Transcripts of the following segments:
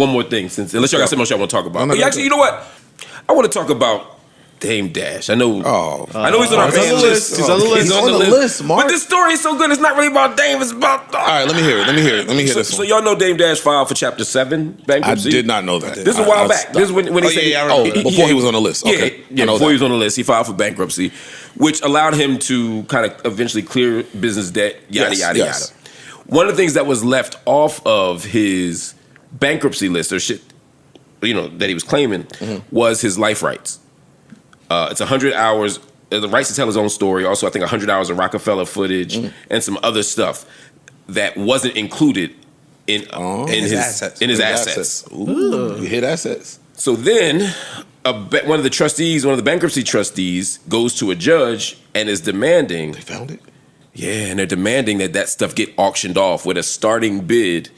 one more thing, unless y'all got something else y'all want to talk about. No, Actually, you know what? I want to talk about Dame Dash. I know. I know he's on our fan list. He's on the list, Mark. But this story is so good. It's not really about Dame. It's about. All right, let me hear it. Let me hear this So one. y'all know Dame Dash filed for Chapter 7 bankruptcy. I did not know that. This is a while back. This is when he said. Before he was on the list. Okay. Yeah, before he was on the list, he filed for bankruptcy, which allowed him to kind of eventually clear business debt. Yada yada. One of the things that was left off of his bankruptcy list or shit, that he was claiming was his life rights. It's 100 hours, the rights to tell his own story. Also, I think 100 hours of Rockefeller footage and some other stuff that wasn't included in his assets. Ooh, you hit assets. So then, one of the bankruptcy trustees, goes to a judge and is demanding. They found it. Yeah, and they're demanding that stuff get auctioned off with a starting bid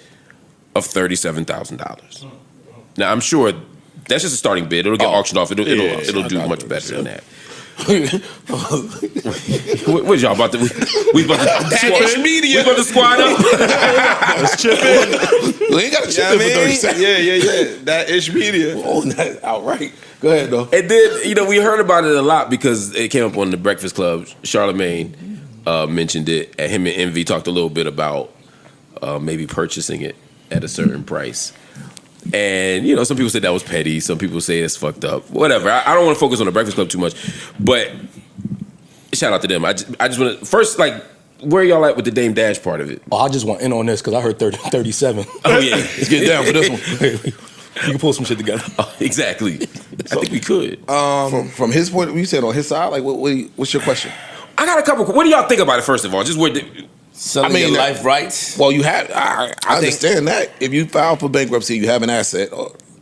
of $37,000. Now, I'm sure that's just a starting bid. It'll get auctioned off. It'll do much better than that. What y'all about to? We about to squad. We about to squad up. Let's chip in. We ain't got to chip in for 30 seconds. Yeah. That Ish Media. Oh, that outright. Go ahead, though. And then we heard about it a lot because it came up on the Breakfast Club. Charlamagne mentioned it, and him and Envy talked a little bit about maybe purchasing it at a certain price. And, some people said that was petty. Some people say it's fucked up. Whatever. I don't want to focus on the Breakfast Club too much. But shout out to them. I just want to... First, where y'all at with the Dame Dash part of it? Oh, I just want in on this because I heard 37. Oh, yeah. Let's get down for this one. You can pull some shit together. Oh, exactly. I think we could. From his point, you said on his side, what's your question? I got a couple... What do y'all think about it, first of all? Just where... Selling your life rights. Well, you have. I understand that if you file for bankruptcy, you have an asset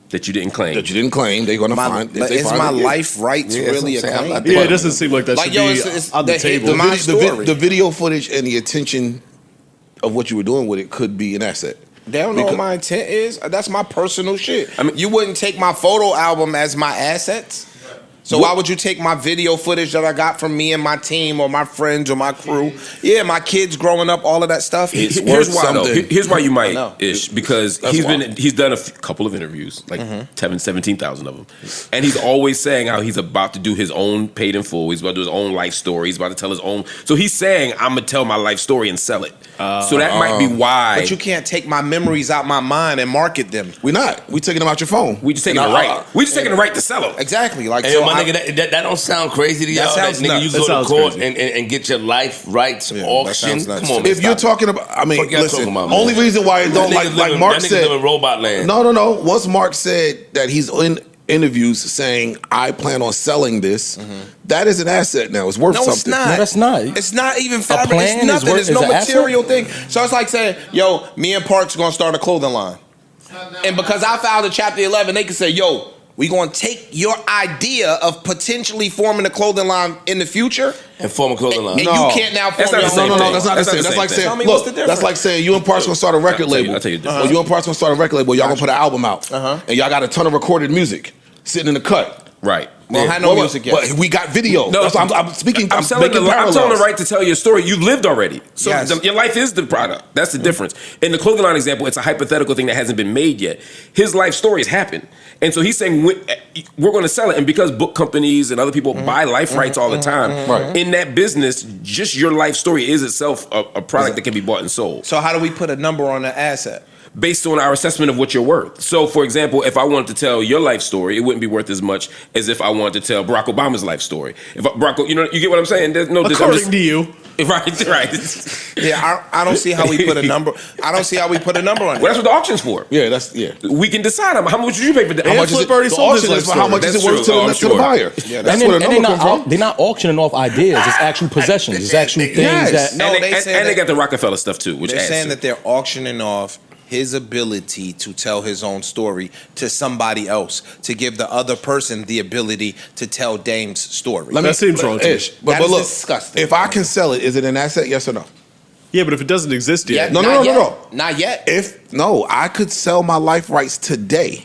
that you didn't claim. They're going to find. But is my life rights really a claim? Yeah, it doesn't seem like that should be on the table. The video footage and the attention of what you were doing with it could be an asset. They don't know what my intent is. That's my personal shit. I mean, you wouldn't take my photo album as my assets. So why would you take my video footage that I got from me and my team or my friends or my crew? Yeah, my kids growing up, all of that stuff. Here's why, though. Here's why you might, Ish, because he's done a couple of interviews, 17,000 of them, and he's always saying how he's about to do his own paid in full. He's about to do his own life story. He's about to tell his own. So he's saying, I'm gonna tell my life story and sell it. So that might be why. But you can't take my memories out my mind and market them. We're not. We taking them out your phone. We just taking the right. We just taking the right to sell them. Exactly. Nigga, that don't sound crazy to y'all. That nigga, you go to court and get your life rights auctioned. Come on, if you're talking about, listen. Only reason why it don't like Mark said. Live in robot land. No. Once Mark said that he's in interviews saying I plan on selling this, that is an asset now. It's worth something. It's not. No, that's not. It's not even fabric. It's nothing. It's no material thing. So it's like saying, yo, me and Park's gonna start a clothing line, and because I filed a Chapter 11, they can say, yo, we gonna take your idea of potentially forming a clothing line in the future and form a clothing line. And you can't now form your own. No, that's not the same. That's like saying, look, that's like saying you and Parks gonna start a record label. Or you and Parks gonna start a record label. Y'all gonna put an album out, and y'all got a ton of recorded music sitting in the cut. Right. Well, I know music yet. But we got video. No, I'm speaking. I'm telling the right to tell your story. You've lived already. So Yes. your life is the product. That's the difference. In the clothing line example, it's a hypothetical thing that hasn't been made yet. His life story has happened. And so he's saying, we're going to sell it. And because book companies and other people buy life rights all the time, in that business, just your life story is itself a product that can be bought and sold. So how do we put a number on the asset? Based on our assessment of what you're worth. So, for example, if I wanted to tell your life story, it wouldn't be worth as much as if I wanted to tell Barack Obama's life story. If you get what I'm saying? There's no. According to you. Right. Yeah, I don't see how we put a number. I don't see how we put a number on it. Well, that's what the auction's for. Yeah, We can decide how much would you pay for that. How much is it? Already sold his life for how much is it worth to the buyer? Yeah, that's where the number comes from. They're not auctioning off ideas. It's actual possessions. It's actual things that. No, they got the Rockefeller stuff too, which they're saying that they're auctioning off his ability to tell his own story to somebody else, to give the other person the ability to tell Dame's story. That seems wrong to me. But look, disgusting. If I can sell it, is it an asset? Yes or no? Yeah, but if it doesn't exist yet. No. Not yet. I could sell my life rights today.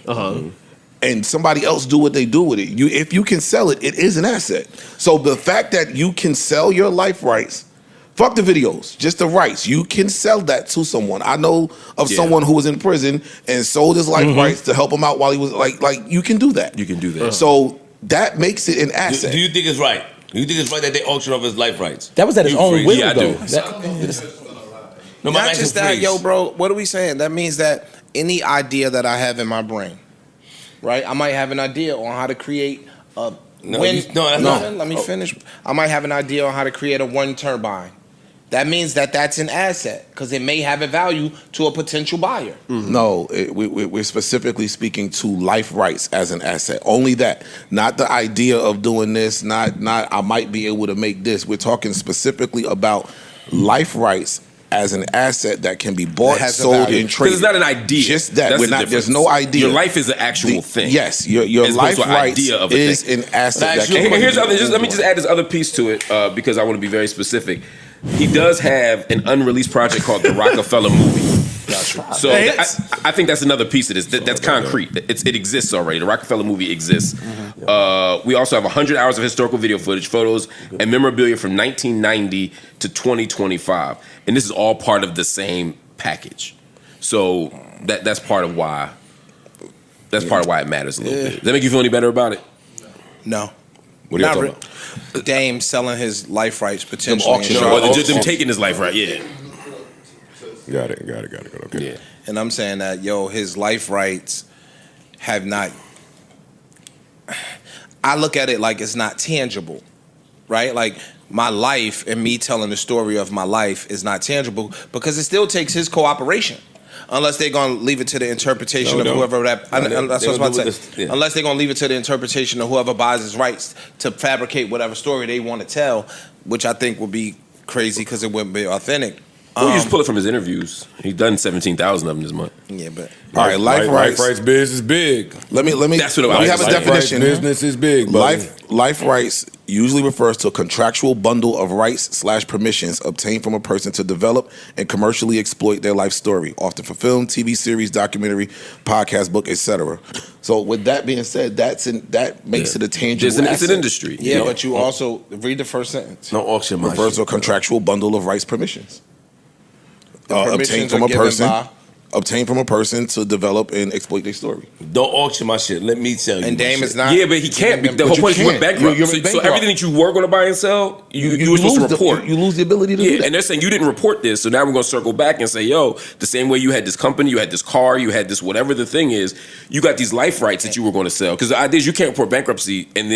And somebody else do what they do with it. If you can sell it, it is an asset. So the fact that you can sell your life rights Fuck the videos, just the rights. You can sell that to someone. I know of someone who was in prison and sold his life rights to help him out while he was like you can do that. You can do that. So that makes it an asset. Do you think it's right? Do you think it's right that they auction off his life rights? That was at his own will, I though. do. No, not just that, yo, bro. What are we saying? That means that any idea that I have in my brain, right? I might have an idea on how to create a Let me finish. I might have an idea on how to create a wind turbine. That means that that's an asset because it may have a value to a potential buyer. No, we're specifically speaking to life rights as an asset. Only that, not the idea of doing this. Not I might be able to make this. We're talking specifically about life rights as an asset that can be bought, sold, and traded. Because it's not an idea. Just that. There's no idea. Your life is an actual thing. Yes, your life rights is an asset. Let me just add this other piece to it because I want to be very specific. He does have an unreleased project called the Rockefeller Movie. So I think that's another piece of this. That's concrete. It exists already. The Rockefeller Movie exists. We also have 100 hours of historical video footage, photos, and memorabilia from 1990 to 2025. And this is all part of the same package. So that's part of why. That's part of why it matters a little bit. Does that make you feel any better about it? No. What are you talking about? Dame selling his life rights potentially. Them taking his life right. Yeah. Got it. Okay. Yeah. And I'm saying that, his life rights have not. I look at it like it's not tangible, right? Like my life and me telling the story of my life is not tangible because it still takes his cooperation. Unless they're gonna leave it to the interpretation of whoever that. That's what I was about to say. Unless they're gonna leave it to the interpretation of whoever buys his rights to fabricate whatever story they want to tell, which I think would be crazy because it wouldn't be authentic. Well, you just pull it from his interviews. He's done 17,000 of them this month. Yeah, but all right, life rights business is big. Let me. That's what we have a definition. Business is big. Life rights usually refers to a contractual bundle of rights/permissions obtained from a person to develop and commercially exploit their life story, often for film, TV series, documentary, podcast, book, etc. So, with that being said, that makes it a tangible asset. It's an industry. Yeah, but you also read the first sentence. No auction refers to a contractual bundle of rights permissions. Obtained from a person to develop and exploit their story. Don't auction my shit. Let me tell you. And Dame is not. Yeah, but he can't. The whole point is you went bankrupt. So everything that you were going to buy and sell, you were supposed to report. You lose the ability to do that. And they're saying you didn't report this, so now we're going to circle back and say, yo, the same way you had this company, you had this car, you had this whatever the thing is, you got these life rights that you were going to sell. Because the idea is you can't report bankruptcy and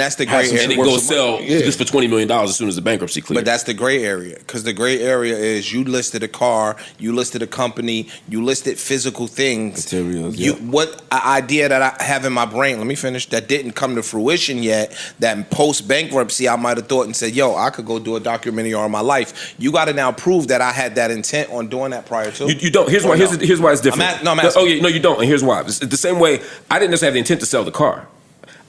that's the gray area. And then go sell this for $20 million as soon as the bankruptcy clears. But that's the gray area. Because the gray area is you listed a car, you listed a company, you listed physical things. Materials, what idea that I have in my brain, let me finish, that didn't come to fruition yet, that post bankruptcy I might have thought and said, yo, I could go do a documentary on my life. You got to now prove that I had that intent on doing that prior to. You don't. Here's why it's different. I'm asking. Oh yeah, no, you don't. And here's why. It's the same way I didn't necessarily have the intent to sell the car.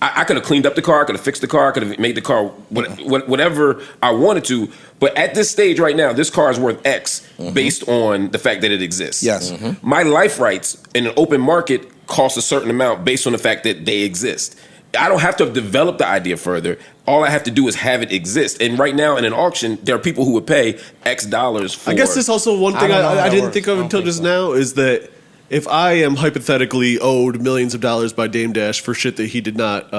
I could have cleaned up the car, I could have fixed the car, I could have made the car whatever I wanted to. But at this stage right now, this car is worth X based on the fact that it exists. Yes. My life rights in an open market cost a certain amount based on the fact that they exist. I don't have to have developed the idea further. All I have to do is have it exist. And right now in an auction, there are people who would pay X dollars for. I guess there's also one thing I didn't think of until just now is that if I am hypothetically owed millions of dollars by Dame Dash for shit that he did not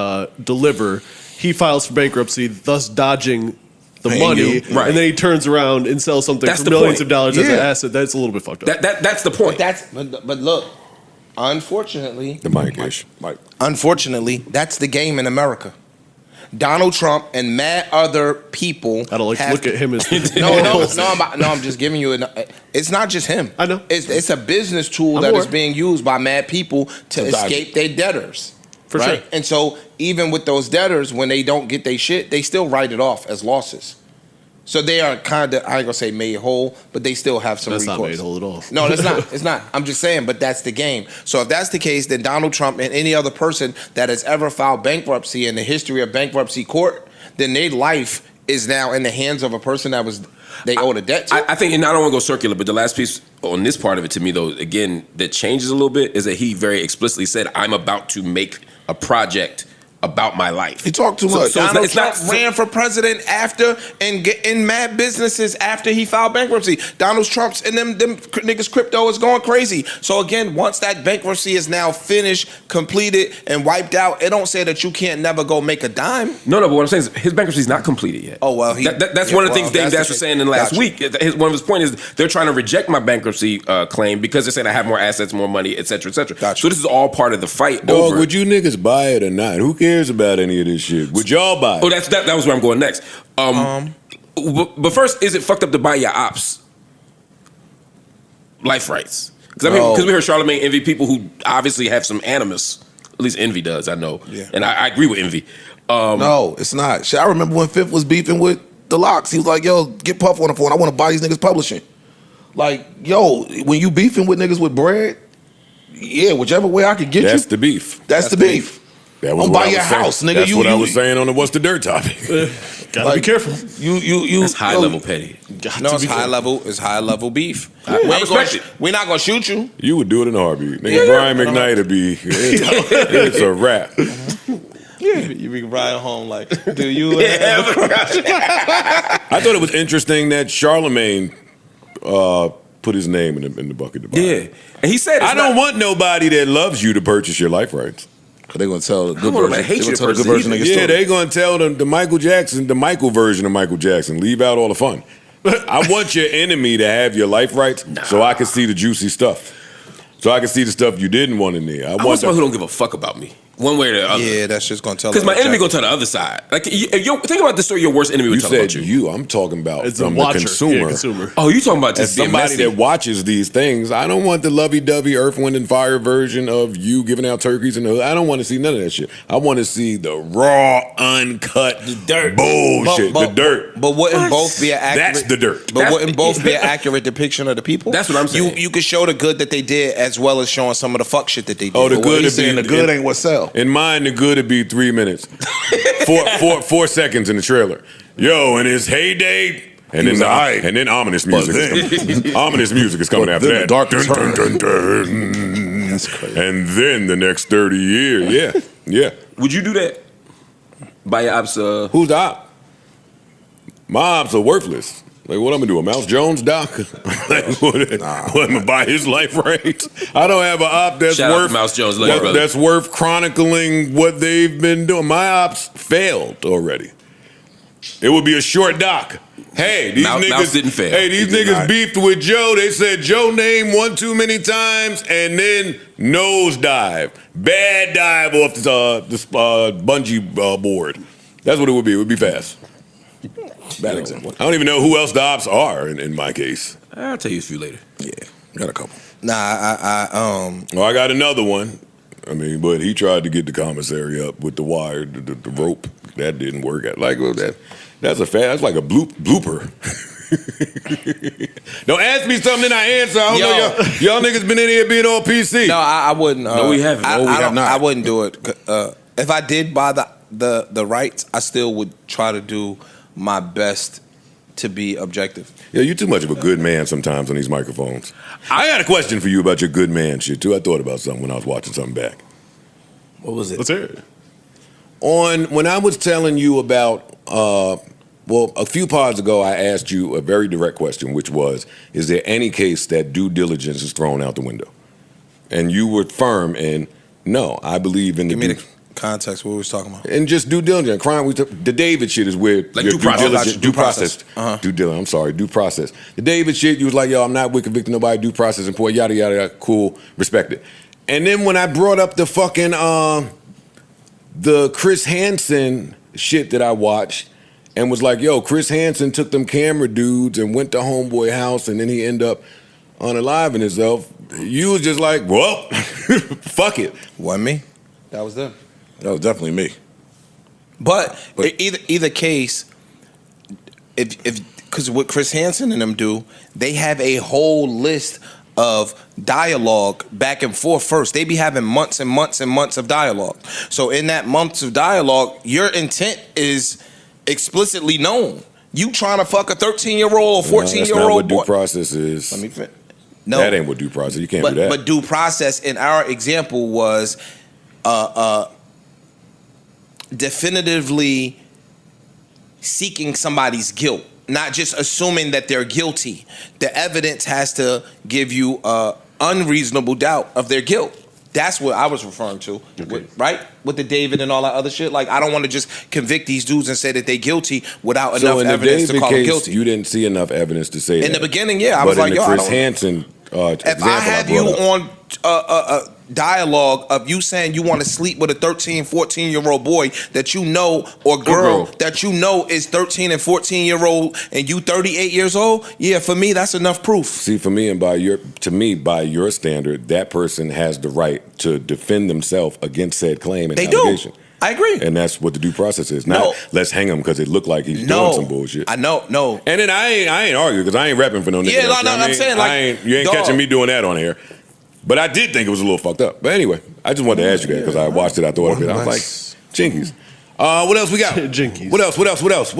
deliver, he files for bankruptcy, thus dodging the money, and then he turns around and sells something for millions of dollars as an asset. That's a little bit fucked up. That's the point. But look, unfortunately, Unfortunately, that's the game in America. Donald Trump and mad other people. I don't like to look at him as I'm just giving you it's not just him. I know. It's a business tool that is being used by mad people to escape their debtors. For sure. And so even with those debtors, when they don't get their shit, they still write it off as losses. So they are kind of, I ain't gonna say made whole, but they still have some recourse. That's not made whole at all. No, that's not. It's not. I'm just saying, but that's the game. So if that's the case, then Donald Trump and any other person that has ever filed bankruptcy in the history of bankruptcy court, then their life is now in the hands of a person they owe the debt to. I think, and I don't want to go circular, but the last piece on this part of it to me, though, again, that changes a little bit is that he very explicitly said, I'm about to make a project about my life. He talked too much. So Donald Trump ran for president after and get in mad businesses after he filed bankruptcy. Donald Trump's and them niggas crypto is going crazy. So again, once that bankruptcy is now finished, completed, and wiped out, it don't say that you can't never go make a dime. No, but what I'm saying is his bankruptcy is not completed yet. Oh well, that's one of the things Dame Dash was saying in the last week. One of his points is they're trying to reject my bankruptcy claim because they're saying I have more assets, more money, et cetera, et cetera. So this is all part of the fight. Dog, would you niggas buy it or not? Who cares about any of this shit? Would y'all buy it? Oh, that was where I'm going next. But first, is it fucked up to buy your ops life rights? Because we heard Charlamagne envy people who obviously have some animus. At least Envy does, I know. Yeah. And I agree with Envy. No, it's not. Shit, I remember when Fifth was beefing with the Locks. He was like, yo, get Puff on the phone. I want to buy these niggas publishing. Like, yo, when you beefing with niggas with bread, yeah, whichever way I could get That's the beef. That's the beef. That was I'm buy your house, nigga. That's what I was saying on the What's the Dirt topic. Gotta be careful. You. That's high level petty. No, it's high level. It's high level beef. We're not gonna shoot you. You would do it in a heartbeat. Nigga, Brian McKnight would be. It's a wrap. Yeah, you be riding home like, do you? I thought it was interesting that Charlamagne put his name in the bucket. Yeah, and he said, I don't want nobody that loves you to purchase your life rights. They're gonna tell the good version. Yeah, they're gonna tell the Michael Jackson, the Michael version of Michael Jackson. Leave out all the fun. I want your enemy to have your life rights, so I can see the juicy stuff. So I can see the stuff you didn't want in there. I want someone who don't give a fuck about me. One way or the other. Yeah, that's just gonna tell. Because my enemy gonna tell the other side. Like, if you think about the story, your worst enemy would tell about you. I'm talking about it's from the consumer. Yeah, consumer. Oh, you talking about as somebody that watches these things. I don't want the lovey-dovey Earth, Wind, and Fire version of you giving out turkeys and I don't want to see none of that shit. I want to see the raw, uncut, the dirt bullshit, the dirt. But wouldn't both be an accurate? That's the dirt. But wouldn't both be an accurate depiction of the people? That's what I'm saying. You could show the good that they did as well as showing some of the fuck shit that they did. Oh, the good the good ain't what sell. In mine, the good would be 3 minutes, 4 seconds in the trailer. Yo, in his heyday, and then ominous music. Ominous music is coming after that. Dark dun, dun, dun, dun. That's crazy. And then the next 30 years, yeah. Would you do that? Buy your ops? Who's the op? My ops are worthless. Like, what I'm gonna do? A Mouse Jones doc? Like, what I'm gonna buy his life rights? I don't have an op that's worth Mouse Jones, that's worth chronicling what they've been doing. My ops failed already. It would be a short doc. Hey, these Mouse didn't fail. Hey, these niggas beefed with Joe. They said Joe name one too many times, and then nose dive, bad dive off this bungee board. That's what it would be. It would be fast. Bad example. I don't even know who else the ops are in my case. I'll tell you a few later. Yeah, got a couple. Well, I got another one. I mean, but he tried to get the commissary up with the wire, the rope. That didn't work. That's like a blooper. Don't ask me something, then I answer. I don't know y'all niggas been in here being all PC. No, I wouldn't. No, we haven't. We have not. I wouldn't do it. If I did buy the rights, I still would try to do my best to be objective. Yeah, you're too much of a good man sometimes on these microphones. I got a question for you about your good man shit too. I thought about something when I was watching something back. What was it? Let's hear it. When I was telling you about, a few pods ago, I asked you a very direct question, which was, is there any case that due diligence is thrown out the window? And you were firm in, no, I believe in Give me the context, what we was talking about. And just due diligence. Crime, the David shit is where like due process. Due process. Due diligence, I'm sorry, due process. The David shit, you was like, yo, I'm not with convicting nobody, due process important, yada, yada, yada, cool, respect it. And then when I brought up the fucking, the Chris Hansen shit that I watched and was like, yo, Chris Hansen took them camera dudes and went to homeboy house and then he ended up unaliving himself. You was just like, well, fuck it. Wasn't me. That was them. That was definitely me. But either case, if because what Chris Hansen and them do, they have a whole list of dialogue back and forth first. They be having months and months and months of dialogue. So in that months of dialogue, your intent is explicitly known. You trying to fuck a 13-year-old or 14-year-old That's not what due process is. Let me finish. No, that ain't what due process. You can't do that. But due process in our example was definitively seeking somebody's guilt, not just assuming that they're guilty. The evidence has to give you a unreasonable doubt of their guilt. That's what I was referring to, right? With the David and all that other shit. Like, I don't want to just convict these dudes and say that they're guilty without enough evidence to call them guilty. You didn't see enough evidence to say that. In the beginning, yeah, I was like, yo, I don't. Chris Hansen if I have you on a dialogue of you saying you want to sleep with a 13, 14-year-old boy that you know, or girl that you know is 13 and 14-year-old, and you 38 years old, yeah, for me, that's enough proof. See, for me and by your standard, that person has the right to defend themselves against said claim and allegation. I agree. And that's what the due process is. Not let's hang him because it looked like he's doing some bullshit. I know, no. And then I ain't arguing because I ain't repping for no nigga. Yeah, I'm saying, like, you ain't catching me doing that on here. But I did think it was a little fucked up. But anyway, I just wanted to ask you that because I watched it. I thought of it. I was like, jinkies. What else we got? Jinkies. What else?